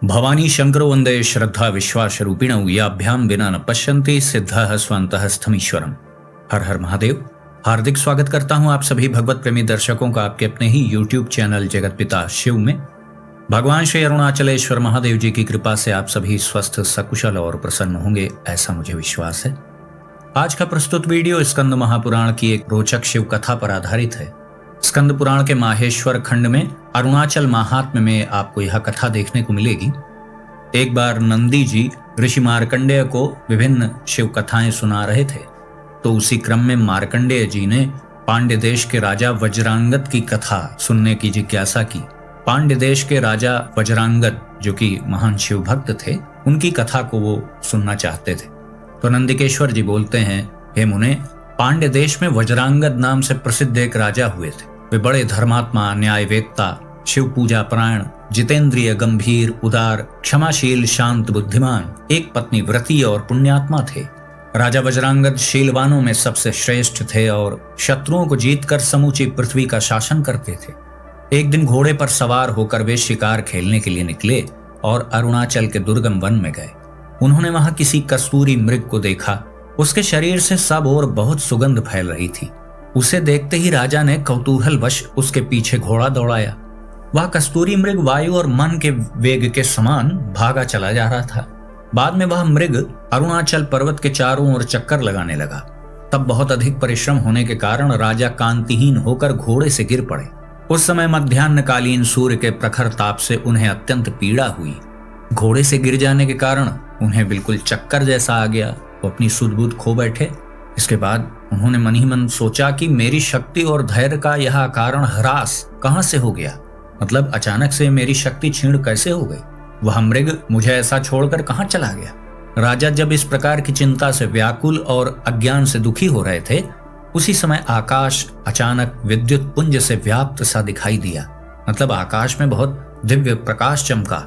भवानी शंकरो वंदे श्रद्धा विश्वास रूपिणौ याभ्याम विना न पश्यन्ति सिद्धः स्वन्तः स्थमीश्वरम। हर हर महादेव। हार्दिक स्वागत करता हूं आप सभी भगवत प्रेमी दर्शकों का आपके अपने ही YouTube चैनल जगत पिता शिव में। भगवान श्री अरुणाचलेश्वर महादेव जी की कृपा से आप सभी स्वस्थ सकुशल और प्रसन्न होंगे, ऐसा मुझे विश्वास है। आज का प्रस्तुत वीडियो स्कंद महापुराण की एक रोचक शिव कथा पर आधारित है। स्कंद पुराण के माहेश्वर खंड में अरुणाचल महात्म्य में आपको यह कथा देखने को मिलेगी। एक बार नंदी जी ऋषि मार्कंडेय को विभिन्न शिव कथाएं सुना रहे थे, तो उसी क्रम में मार्कंडेय जी ने पांड्य देश के राजा वज्रांगद की कथा सुनने की जिज्ञासा की। पांड्य देश के राजा वज्रांगद, जो कि महान शिव भक्त थे, उनकी कथा को वो सुनना चाहते थे। तो नंदिकेश्वर जी बोलते हैं, हे मुने, पांड्य देश में वज्रांगद नाम से प्रसिद्ध एक राजा हुए थे। वे बड़े धर्मात्मा, न्यायवेत्ता, शिव पूजा परायण, जितेंद्रिय, गंभीर, उदार, क्षमाशील, शांत, बुद्धिमान, एक पत्नी व्रती और पुण्यात्मा थे। राजा वज्रांगद शीलवानों में सबसे श्रेष्ठ थे और शत्रुओं को जीतकर समूची पृथ्वी का शासन करते थे। एक दिन घोड़े पर सवार होकर वे शिकार खेलने के लिए निकले और अरुणाचल के दुर्गम वन में गए। उन्होंने वहां किसी कस्तूरी मृग को देखा। उसके शरीर से सब ओर बहुत सुगंध फैल रही थी। उसे देखते ही राजा ने कौतूहलवश उसके पीछे घोड़ा दौड़ाया। वह कस्तूरी मृग वायु और मन के वेग के समान भागा चला जा रहा था। बाद में वह मृग अरुणाचल पर्वत के चारों ओर चक्कर लगाने लगा। तब बहुत अधिक परिश्रम होने के कारण राजा कांतिहीन होकर घोड़े से गिर पड़े। उस समय मध्याह्नकालीन सूर्य के प्रखर ताप से उन्हें अत्यंत पीड़ा हुई। घोड़े से गिर जाने के कारण उन्हें बिल्कुल चक्कर जैसा आ गया। वो अपनी सुध-बुध खो बैठे। इसके बाद उन्होंने मन ही मन सोचा कि मेरी शक्ति और धैर्य का यह कारण ह्रास कहां से हो गया, मतलब अचानक से मेरी शक्ति क्षीण कैसे हो गई। वह मृग मुझे ऐसा छोड़कर कहां चला गया। राजा जब इस प्रकार की चिंता से व्याकुल और अज्ञान से दुखी हो रहे थे, उसी समय आकाश अचानक विद्युत पुंज से व्याप्त सा दिखाई दिया। मतलब आकाश में बहुत दिव्य प्रकाश चमका।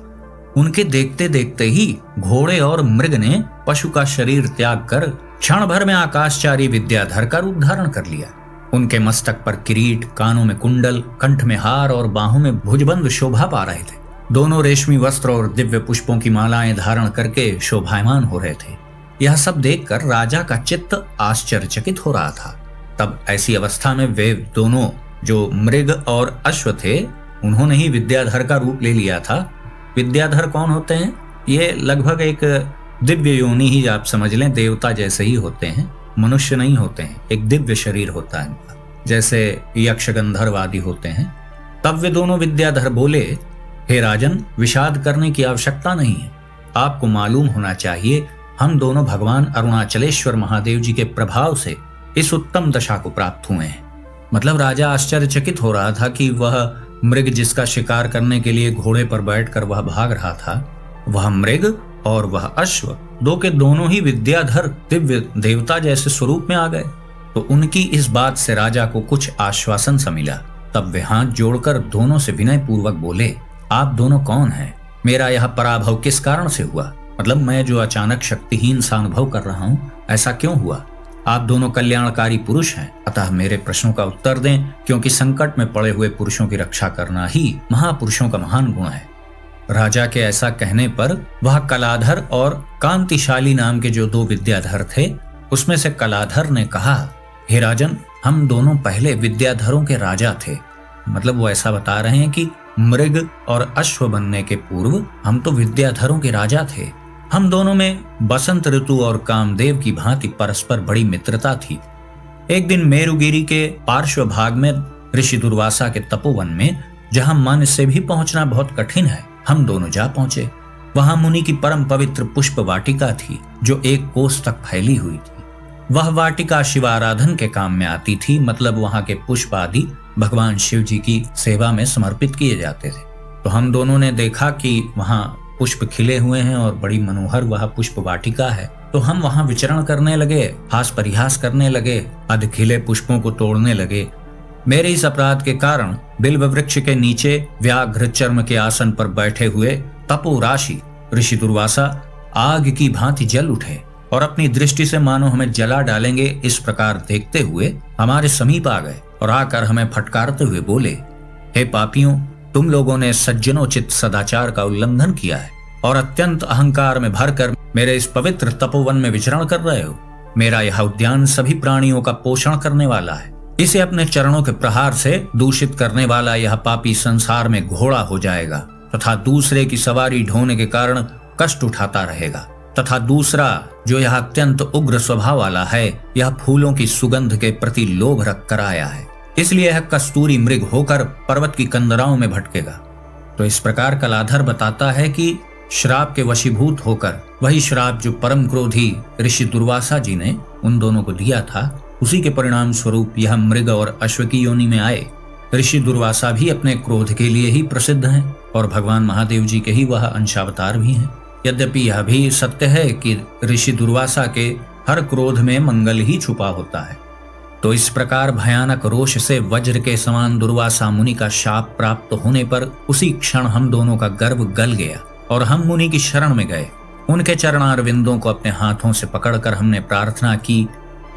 उनके देखते देखते ही घोड़े और मृग ने पशु का शरीर त्याग कर क्षण भर में आकाशचारी विद्याधर का रूप धारण कर लिया। उनके मस्तक पर किरीट, कानों में कुंडल, कंठ में हार और बाहों में भुजबंद शोभा पा रहे थे। दोनों रेशमी वस्त्र और दिव्य पुष्पों की मालाएं धारण करके शोभायमान हो रहे थे। यह सब देखकर राजा का चित्त आश्चर्यचकित हो रहा था। तब ऐसी अवस्था में वे दोनों, जो मृग और अश्व थे, उन्होंने ही विद्याधर का रूप ले लिया था। विद्याधर कौन होते हैं? ये लगभग एक दिव्य योनि ही आप समझ लें, देवता जैसे ही होते हैं, मनुष्य नहीं होते हैं। एक दिव्य शरीर होता है इनका, जैसे यक्ष गंधर्व आदि होते हैं। तब वे दोनों विद्याधर बोले, हे राजन, विषाद करने की आवश्यकता नहीं है। आपको मालूम होना चाहिए, हम दोनों भगवान अरुणाचलेश्वर महादेव जी के प्रभाव से इस उत्तम दशा को प्राप्त हुए हैं। मतलब राजा आश्चर्यचकित हो रहा था कि वह मृग जिसका शिकार करने के लिए घोड़े पर बैठकर वह भाग रहा था, वह मृग और वह अश्व दो के दोनों ही विद्याधर दिव्य देवता जैसे स्वरूप में आ गए। तो उनकी इस बात से राजा को कुछ आश्वासन सा मिला। तब वे हाथ जोड़कर दोनों से विनय पूर्वक बोले, आप दोनों कौन हैं? मेरा यह पराभव किस कारण से हुआ? मतलब मैं जो अचानक शक्तिहीन सा अनुभव कर रहा हूँ, ऐसा क्यों हुआ? आप दोनों कल्याणकारी पुरुष हैं, अतः मेरे प्रश्नों का उत्तर दें, क्योंकि संकट में पड़े हुए पुरुषों की रक्षा करना ही महापुरुषों का महान गुण है। राजा के ऐसा कहने पर वह कलाधर और कांतिशाली नाम के जो दो विद्याधर थे, उसमें से कलाधर ने कहा, हे राजन, हम दोनों पहले विद्याधरों के राजा थे। मतलब वो ऐसा बता रहे हैं कि मृग और अश्व बनने के पूर्व हम तो विद्याधरों के राजा थे। हम दोनों में बसंत ऋतु और कामदेव की भांति परस्पर बड़ी मित्रता थी। एक दिन मेरुगिरी के पार्श्व भाग में ऋषि दुर्वासा के तपोवन में, जहां मन से भी पहुंचना बहुत कठिन है, हम दोनों जा पहुंचे। वहां मुनि की परम पवित्र पुष्प वाटिका थी, जो 1 कोस तक फैली हुई थी। वह वाटिका शिवाराधन के काम में आती थी। मतलब वहां के पुष्प आदि भगवान शिव जी की सेवा में समर्पित किए जाते थे। तो हम दोनों ने देखा कि वहां पुष्प खिले हुए हैं और बड़ी मनोहर वह पुष्प वाटिका है। तो हम वहां विचरण करने लगे, हास परिहास करने लगे, अध खिले पुष्पों को तोड़ने लगे। मेरे इस अपराध के कारण बिल्व वृक्ष के नीचे व्याघ्र चर्म के आसन पर बैठे हुए तपो राशि ऋषि दुर्वासा आग की भांति जल उठे और अपनी दृष्टि से मानो हमें जला डालेंगे, इस प्रकार देखते हुए हमारे समीप आ गए और आकर हमें फटकारते हुए बोले, हे पापियों, तुम लोगों ने सज्जनोचित सदाचार का उल्लंघन किया है। और अत्यंत अहंकार में भरकर मेरे इस पवित्र तपोवन में विचरण कर रहे हो। मेरा यह उद्यान सभी प्राणियों का पोषण करने वाला है। इसे अपने चरणों के प्रहार से दूषित करने वाला यह पापी संसार में घोड़ा हो जाएगा तथा दूसरे की सवारी ढोने के कारण कष्ट उठाता रहेगा। तथा दूसरा जो यह अत्यंत उग्र स्वभाव वाला है, यह फूलों की सुगंध के प्रति लोभ रख कर आया है, इसलिए यह कस्तूरी मृग होकर पर्वत की कंदराओं में भटकेगा। तो इस प्रकार कलाधर बताता है कि श्राप के वशीभूत होकर वही श्राप जो परम क्रोधी ऋषि दुर्वासा जी ने उन दोनों को दिया था, उसी के परिणाम स्वरूप यह मृग और अश्व की योनि में आए। ऋषि दुर्वासा भी अपने क्रोध के लिए ही प्रसिद्ध हैं और भगवान महादेव जी के ही वह अंशावतार भी हैं। यद्यपि यह भी सत्य है कि ऋषि दुर्वासा के हर क्रोध में मंगल ही छुपा होता है। तो इस प्रकार भयानक रोष से वज्र के समान दुर्वासा मुनि का शाप प्राप्त होने पर उसी क्षण हम दोनों का गर्व गल गया और हम मुनि की शरण में गए। उनके चरणारविंदों को अपने हाथों से पकड़कर हमने प्रार्थना की,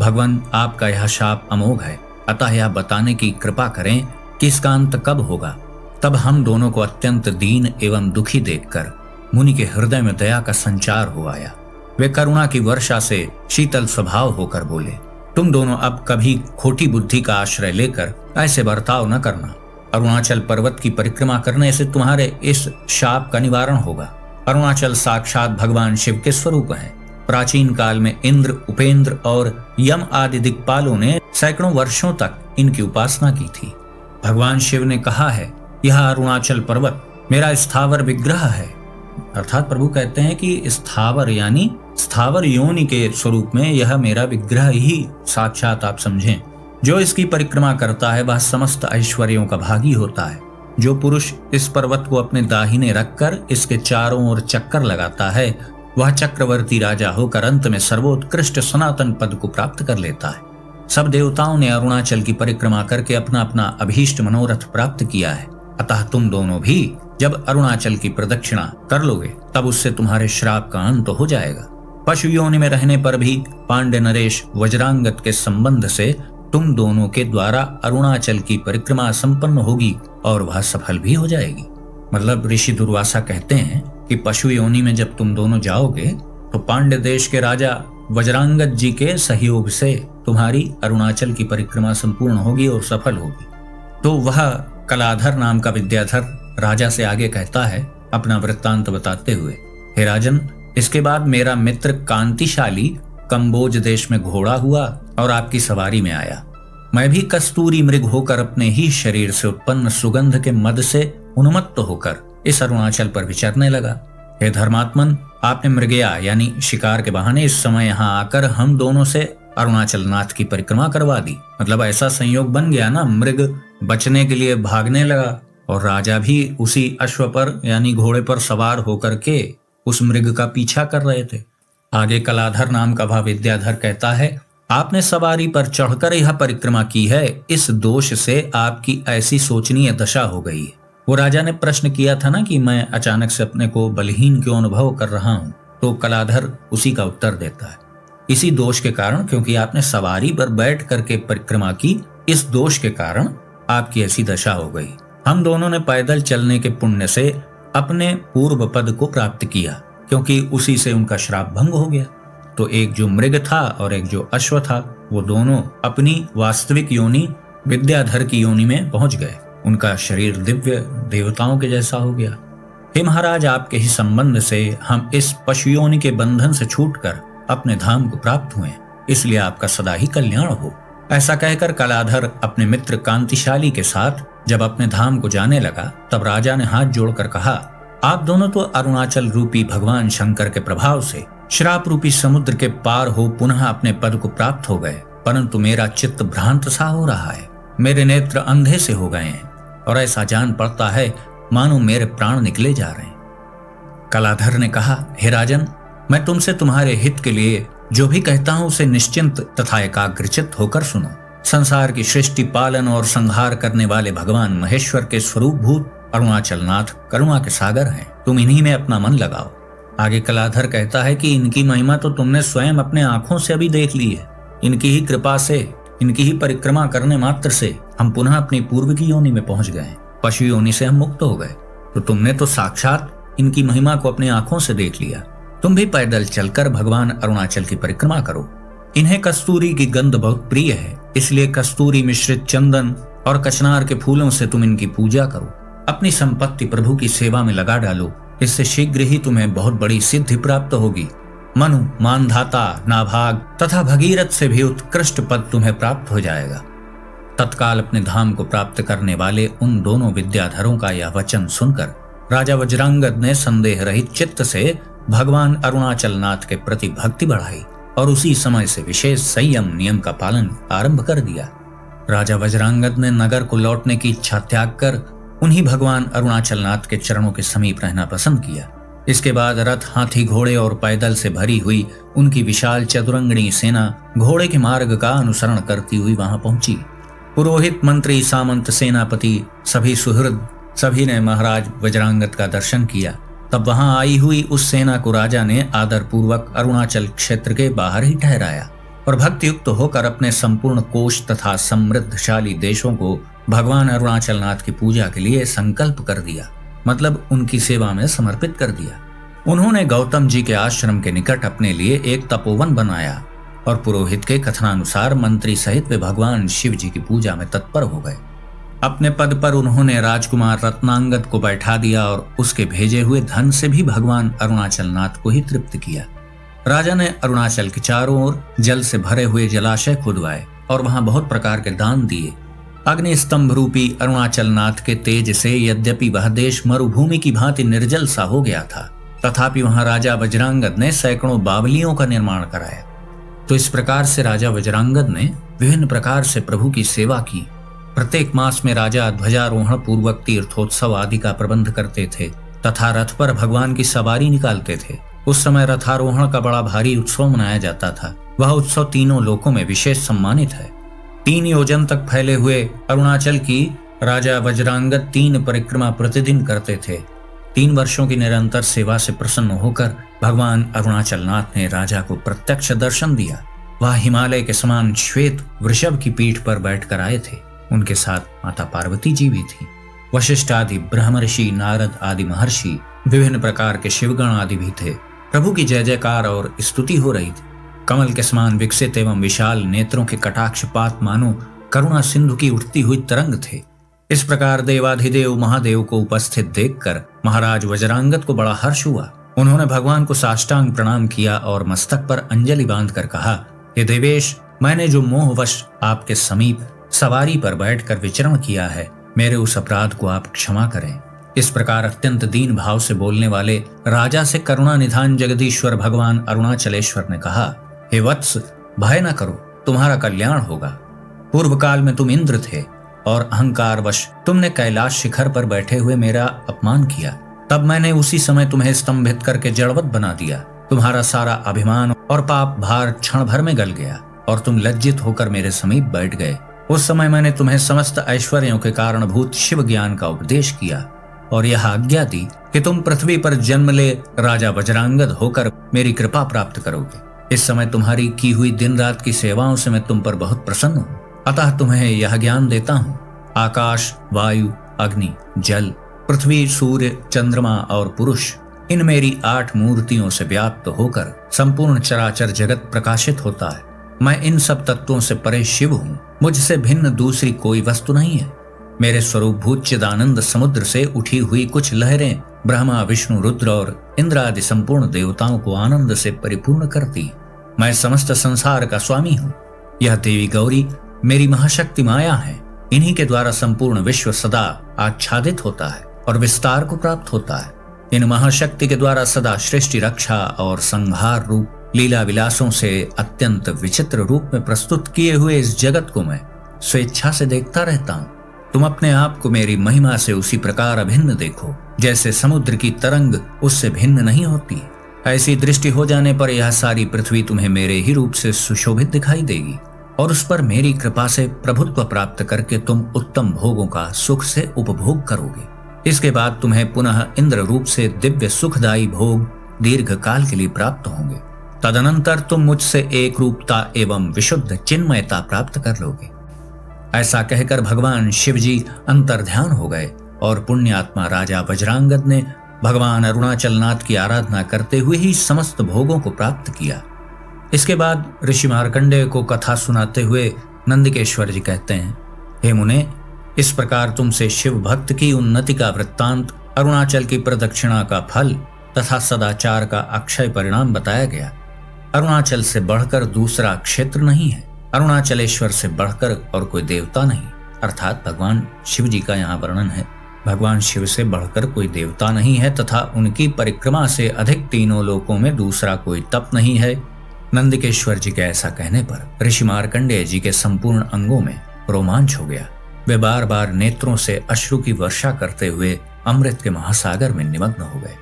भगवान आपका यह शाप अमोघ है, अतः यह बताने की कृपा करें कि इसका अंत कब होगा। तब हम दोनों को अत्यंत दीन एवं दुखी देखकर मुनि के हृदय में दया का संचार हो आया। वे करुणा की वर्षा से शीतल स्वभाव होकर बोले, तुम दोनों अब कभी खोटी बुद्धि का आश्रय लेकर ऐसे बर्ताव न करना। अरुणाचल पर्वत की परिक्रमा करने से तुम्हारे इस शाप का निवारण होगा। अरुणाचल साक्षात भगवान शिव के स्वरूप है। प्राचीन काल में इंद्र, उपेंद्र और यम आदि दिक्पालों ने सैकड़ों वर्षों तक इनकी उपासना की थी। भगवान शिव ने कहा है, यह अरुणाचल पर्वत मेरा स्थावर विग्रह है। अर्थात प्रभु कहते हैं कि स्थावर यानी स्थावर योनि के स्वरूप में यह मेरा विग्रह ही साक्षात आप समझें। जो इसकी परिक्रमा करता है वह समस्त ऐश्वर्यों का भागी होता है। जो पुरुष इस पर्वत को अपने दाहिने रखकर इसके चारों ओर चक्कर लगाता है, वह चक्रवर्ती राजा होकर अंत में सर्वोत्कृष्ट सनातन पद को प्राप्त कर लेता है। सब देवताओं ने अरुणाचल की परिक्रमा करके अपना अपना अभीष्ट मनोरथ प्राप्त किया है। अतः तुम दोनों भी जब अरुणाचल की प्रदक्षिणा कर लोगे तब उससे तुम्हारे श्राप का अंत हो जाएगा। पशु योनि में रहने पर भी पांडे नरेश वज्रांगत के संबंध से तुम दोनों के द्वारा अरुणाचल की परिक्रमा संपन्न होगी और वह सफल भी हो जाएगी। मतलब ऋषि दुर्वासा कहते हैं कि पशु योनि में जब तुम दोनों जाओगे तो पांड्य देश के राजा वज्रांगत जी के सहयोग से तुम्हारी अरुणाचल की परिक्रमा संपूर्ण होगी और सफल होगी। तो वह कलाधर नाम का विद्याधर राजा से आगे कहता है अपना वृत्तांत बताते हुए, हे राजन, इसके बाद मेरा मित्र कांतिशाली कंबोज देश में घोड़ा हुआ और आपकी सवारी में आया। मैं भी कस्तूरी मृग होकर अपने ही शरीर से उत्पन्न सुगंध के मद से उन्मत्त होकर इस अरुणाचल पर विचरने लगा। हे धर्मात्मन, आपने मृगया यानी शिकार के बहाने इस समय यहाँ आकर हम दोनों से अरुणाचल नाथ की परिक्रमा करवा दी। मतलब ऐसा संयोग बन गया ना, मृग बचने के लिए भागने लगा और राजा भी उसी अश्व पर यानी घोड़े पर सवार होकर के उस मृग का पीछा कर रहे थे। आगे कलाधर नाम का भाव विद्याधर कहता है, आपने सवारी पर चढ़कर यह परिक्रमा की है, इस दोष से आपकी ऐसी शोचनीय दशा हो गई है। वो राजा ने प्रश्न किया था ना कि मैं अचानक से अपने को बलहीन क्यों अनुभव कर रहा हूँ, तो कलाधर उसी का उत्तर देता है, इसी दोष के कारण, क्योंकि आपने सवारी पर बैठ करके परिक्रमा की, इस दोष के कारण आपकी ऐसी दशा हो गई। हम दोनों ने पैदल चलने के पुण्य से अपने पूर्व पद को प्राप्त किया, क्योंकि उसी से उनका श्राप भंग हो गया। तो एक जो मृग था और एक जो अश्व था, वो दोनों अपनी वास्तविक योनि विद्याधर की योनि में पहुंच गए। उनका शरीर दिव्य देवताओं के जैसा हो गया। हे महाराज, आपके ही संबंध से हम इस पशु योनि के बंधन से छूटकर अपने धाम को प्राप्त हुए, इसलिए आपका सदा ही कल्याण हो। ऐसा कहकर कलाधर अपने मित्र कांतिशाली के साथ जब अपने धाम को जाने लगा, तब राजा ने हाथ जोड़कर कहा, आप दोनों तो अरुणाचल रूपी भगवान शंकर के प्रभाव से श्राप रूपी समुद्र के पार हो पुनः अपने पद को प्राप्त हो गए, परंतु मेरा चित्त भ्रांत सा हो रहा है। मेरे नेत्र अंधे से हो गए हैं और ऐसा जान पड़ता है मानो मेरे प्राण निकले जा रहे हैं। कलाधर ने कहा, हे राजन, मैं तुमसे तुम्हारे हित के लिए जो भी कहता हूं उसे निश्चिंत तथा एकाग्रचित्त होकर सुनो। संसार की सृष्टि, पालन और संहार करने वाले भगवान महेश्वर के स्वरूप भूत अरुणाचल नाथ करुणा के सागर हैं। तुम इन्हीं में अपना मन लगाओ। आगे कलाधर कहता है कि इनकी महिमा तो तुमने स्वयं अपने आंखों से अभी देख ली है। इनकी ही कृपा से, इनकी ही परिक्रमा करने मात्र से हम पुनः अपनी पूर्व की योनि में पहुंच गए। पशु योनि से हम मुक्त हो गए। तो तुमने तो साक्षात इनकी महिमा को अपनी आंखों से देख लिया। तुम भी पैदल चलकर भगवान अरुणाचल की परिक्रमा करो। इन्हें कस्तूरी की गंध बहुत प्रिय है, इसलिए कस्तूरी मिश्रित चंदन और कचनार के फूलों से तुम इनकी पूजा करो। अपनी संपत्ति प्रभु की सेवा में लगा डालो, इससे शीघ्र ही तुम्हें बहुत बड़ी सिद्धि प्राप्त होगी। मनु, मानधाता, नाभाग तथा भगीरथ से भी उत्कृष्ट पद तुम्हें प्राप्त हो जाएगा। तत्काल अपने धाम को प्राप्त करने वाले उन दोनों विद्याधरों का यह वचन सुनकर राजा वज्रांगद ने संदेह रहित चित्त से भगवान अरुणाचल नाथ के प्रति भक्ति बढ़ाई और उसी समय से विशेष संयम नियम का पालन आरंभ कर दिया। राजा वज्रांगद ने नगर को लौटने की इच्छा त्याग कर उन्हीं भगवान अरुणाचल नाथ के चरणों के समीप रहना पसंद किया। इसके बाद रथ, हाथी, घोड़े और पैदल से भरी हुई उनकी विशाल चतुरंगणी सेना घोड़े के मार्ग का अनुसरण करती हुई वहां पहुंची। पुरोहित, मंत्री, सामंत, सेनापति, सभी सुहृद सभी ने महाराज वज्रांगद का दर्शन किया। तब वहां आई हुई उस सेना को राजा ने आदर पूर्वक अरुणाचल क्षेत्र के बाहर ही ठहराया और भक्तियुक्त होकर अपने संपूर्ण कोश तथा समृद्धशाली देशों को भगवान अरुणाचल नाथ की पूजा के लिए संकल्प कर दिया, मतलब उनकी सेवा में समर्पित कर दिया। उन्होंने गौतम जी के आश्रम के निकट अपने लिए एक तपोवन बनाया और पुरोहित के कथनानुसार मंत्री सहित वे भगवान शिव जी की पूजा में तत्पर हो गए। अपने पद पर उन्होंने राजकुमार रत्नांगद को बैठा दिया और उसके भेजे हुए धन से भी भगवान अरुणाचल नाथ को ही तृप्त किया। राजा ने अरुणाचल के चारों ओर जल से भरे हुए जलाशय खुदवाए और वहां बहुत प्रकार के दान दिए। अग्नि स्तंभ रूपी अरुणाचल नाथ के तेज से यद्यपि वह देश मरुभूमि की भांति निर्जल सा हो गया था, तथापि वहां राजा वज्रांगद ने सैकड़ों बावलियों का निर्माण कराया। तो इस प्रकार से राजा वज्रांगद ने विभिन्न प्रकार से प्रभु की सेवा की। प्रत्येक मास में राजा ध्वजारोहण पूर्वक तीर्थोत्सव आदि का प्रबंध करते थे तथा रथ पर भगवान की सवारी निकालते थे। उस समय रथारोहण का बड़ा भारी उत्सव मनाया जाता था। वह उत्सव तीनों लोकों में विशेष सम्मानित है। 3 योजन तक फैले हुए अरुणाचल की राजा वज्रांगद 3 परिक्रमा प्रतिदिन करते थे। 3 वर्षों की निरंतर सेवा से प्रसन्न होकर भगवान अरुणाचल नाथ ने राजा को प्रत्यक्ष दर्शन दिया। वह हिमालय के समान श्वेत वृषभ की पीठ पर बैठकर आए थे। उनके साथ माता पार्वती जी भी थी। वशिष्ठ आदि ब्रह्मर्षि, नारद आदि महर्षि, विभिन्न प्रकार के शिवगण आदि भी थे। प्रभु की जय जयकार और स्तुति हो रही थी। कमल के समान विकसित एवं विशाल नेत्रों के कटाक्षपात मानो करुणा सिंधु की उठती हुई तरंग थे। इस प्रकार देवाधिदेव महादेव को उपस्थित देखकर महाराज वज्रांगद को बड़ा हर्ष हुआ। उन्होंने भगवान को साष्टांग प्रणाम किया और मस्तक पर अंजलि बांधकर कहा, हे देवेश, मैंने जो मोहवश आपके समीप सवारी पर बैठकर विचरण किया है, मेरे उस अपराध को आप क्षमा करें। इस प्रकार अत्यंत दीन भाव से बोलने वाले राजा से करुणा निधान जगदीश्वर भगवान अरुणाचलेश्वर ने कहा, हे वत्स, भय न करो, तुम्हारा कल्याण होगा। पूर्व काल में तुम इंद्र थे और अहंकारवश तुमने कैलाश शिखर पर बैठे हुए मेरा अपमान किया। तब मैंने उसी समय तुम्हें स्तंभित करके जड़वत बना दिया। तुम्हारा सारा अभिमान और पाप भार क्षण भर में गल गया और तुम लज्जित होकर मेरे समीप बैठ गए। उस समय मैंने तुम्हें समस्त ऐश्वर्यों के कारणभूत शिव ज्ञान का उपदेश किया और यह आज्ञा दी कि तुम पृथ्वी पर जन्म ले राजा वज्रांगद होकर मेरी कृपा प्राप्त करोगे। इस समय तुम्हारी की हुई दिन रात की सेवाओं से मैं तुम पर बहुत प्रसन्न हूँ। अतः तुम्हें यह ज्ञान देता हूँ। आकाश, वायु, अग्नि, जल, पृथ्वी, सूर्य, चंद्रमा और पुरुष, इन मेरी 8 मूर्तियों से व्याप्त होकर संपूर्ण चराचर जगत प्रकाशित होता है। मैं इन सब तत्वों से परे शिव हूँ। मुझसे भिन्न दूसरी कोई वस्तु नहीं है। मेरे स्वरूप भूत चिदानंद समुद्र से उठी हुई कुछ लहरें ब्रह्मा, विष्णु, रुद्र और इंद्र आदि संपूर्ण देवताओं को आनंद से परिपूर्ण करती। मैं समस्त संसार का स्वामी हूँ। यह देवी गौरी मेरी महाशक्ति माया है। इन्हीं के द्वारा संपूर्ण विश्व सदा आच्छादित होता है और विस्तार को प्राप्त होता है। इन महाशक्ति के द्वारा सदा सृष्टि, रक्षा और संहार रूप लीला विलासों से अत्यंत विचित्र रूप में प्रस्तुत किए हुए इस जगत को मैं स्वेच्छा से देखता रहता हूँ। तुम अपने आप को मेरी महिमा से उसी प्रकार अभिन्न देखो जैसे समुद्र की तरंग उससे भिन्न नहीं होती। ऐसी दृष्टि हो जाने पर यह सारी पृथ्वी तुम्हें मेरे ही रूप से सुशोभित दिखाई देगी और उस पर मेरी कृपा से प्रभुत्व प्राप्त करके तुम उत्तम भोगों का सुख से उपभोग करोगे। इसके बाद तुम्हें पुनः इंद्र रूप से दिव्य सुखदायी भोग दीर्घ काल के लिए प्राप्त होंगे। तदनंतर तुम मुझसे एक रूपता एवं विशुद्ध चिन्मयता प्राप्त कर लोगे। ऐसा कहकर भगवान शिवजी अंतर्ध्यान हो गए और पुण्यात्मा राजा वज्रांगद ने भगवान अरुणाचल नाथ की आराधना करते हुए ही समस्त भोगों को प्राप्त किया। इसके बाद ऋषि मार्कंडेय को कथा सुनाते हुए नंदिकेश्वर जी कहते हैं, हे मुने, इस प्रकार तुमसे शिव भक्त की उन्नति का वृत्तांत, अरुणाचल की प्रदक्षिणा का फल तथा सदाचार का अक्षय परिणाम बताया गया। अरुणाचल से बढ़कर दूसरा क्षेत्र नहीं है, अरुणाचलेश्वर से बढ़कर और कोई देवता नहीं, अर्थात भगवान शिव जी का यहाँ वर्णन है। भगवान शिव से बढ़कर कोई देवता नहीं है तथा उनकी परिक्रमा से अधिक तीनों लोकों में दूसरा कोई तप नहीं है। नंदिकेश्वर जी के ऐसा कहने पर ऋषि मार्कंडेय जी के संपूर्ण अंगों में रोमांच हो गया। वे बार बार नेत्रों से अश्रु की वर्षा करते हुए अमृत के महासागर में निमग्न हो गए।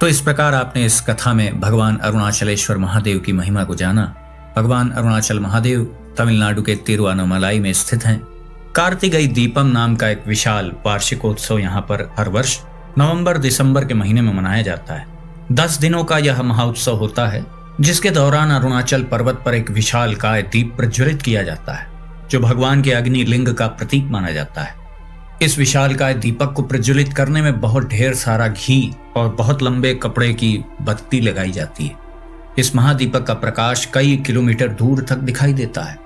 तो इस प्रकार आपने इस कथा में भगवान अरुणाचलेश्वर महादेव की महिमा को जाना। भगवान अरुणाचल महादेव तमिलनाडु के तिरुवन्नामलाई में स्थित हैं। कार्तिकेय दीपम नाम का एक विशाल वार्षिकोत्सव यहाँ पर हर वर्ष नवंबर दिसंबर के महीने में मनाया जाता है। 10 दिनों का यह महाउत्सव होता है, जिसके दौरान अरुणाचल पर्वत पर एक विशाल काय दीप प्रज्वलित किया जाता है, जो भगवान के अग्नि लिंग का प्रतीक माना जाता है। इस विशाल काय दीपक को प्रज्वलित करने में बहुत ढेर सारा घी और बहुत लंबे कपड़े की बत्ती लगाई जाती है। इस महादीपक का प्रकाश कई किलोमीटर दूर तक दिखाई देता है।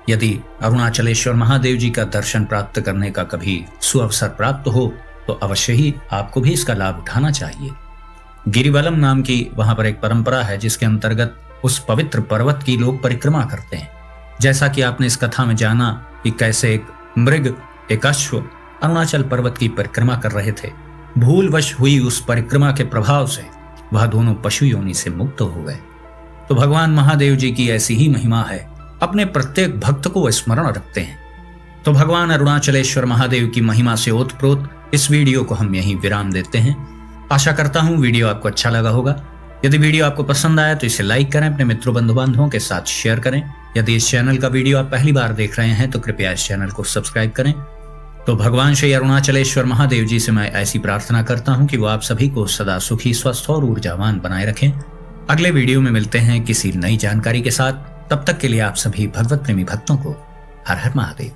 यदि अरुणाचलेश्वर महादेव जी का दर्शन प्राप्त करने का कभी सुअवसर प्राप्त हो तो अवश्य ही आपको भी इसका लाभ उठाना चाहिए। गिरिवलम नाम की वहां पर एक परंपरा है, जिसके अंतर्गत उस पवित्र पर्वत की लोग परिक्रमा करते हैं। जैसा कि आपने इस कथा में जाना कि कैसे एक मृग, एक अश्व अरुणाचल पर्वत की परिक्रमा कर रहे थे। भूलवश हुई उस परिक्रमा के प्रभाव से वह दोनों पशु योनि से मुक्त हो गए। तो भगवान महादेव जी की ऐसी ही महिमा है, अपने प्रत्येक भक्त को स्मरण रखते हैं। तो भगवान अरुणाचलेश्वर महादेव की महिमा से ओतप्रोत इस वीडियो को हम यहीं विराम देते हैं। आशा करता हूं वीडियो आपको अच्छा लगा होगा। यदि वीडियो आपको पसंद आया तो इसे लाइक करें, अपने मित्रों बंधु बांधवों के साथ शेयर करें। यदि इस चैनल का वीडियो आप पहली बार देख रहे हैं तो कृपया इस चैनल को सब्सक्राइब करें। तो भगवान श्री अरुणाचलेश्वर महादेव जी से मैं ऐसी प्रार्थना करता हूं कि वो आप सभी को सदा सुखी, स्वस्थ और ऊर्जावान बनाए रखें। अगले वीडियो में मिलते हैं किसी नई जानकारी के साथ। तब तक के लिए आप सभी भगवत प्रेमी भक्तों को हर हर महादेव।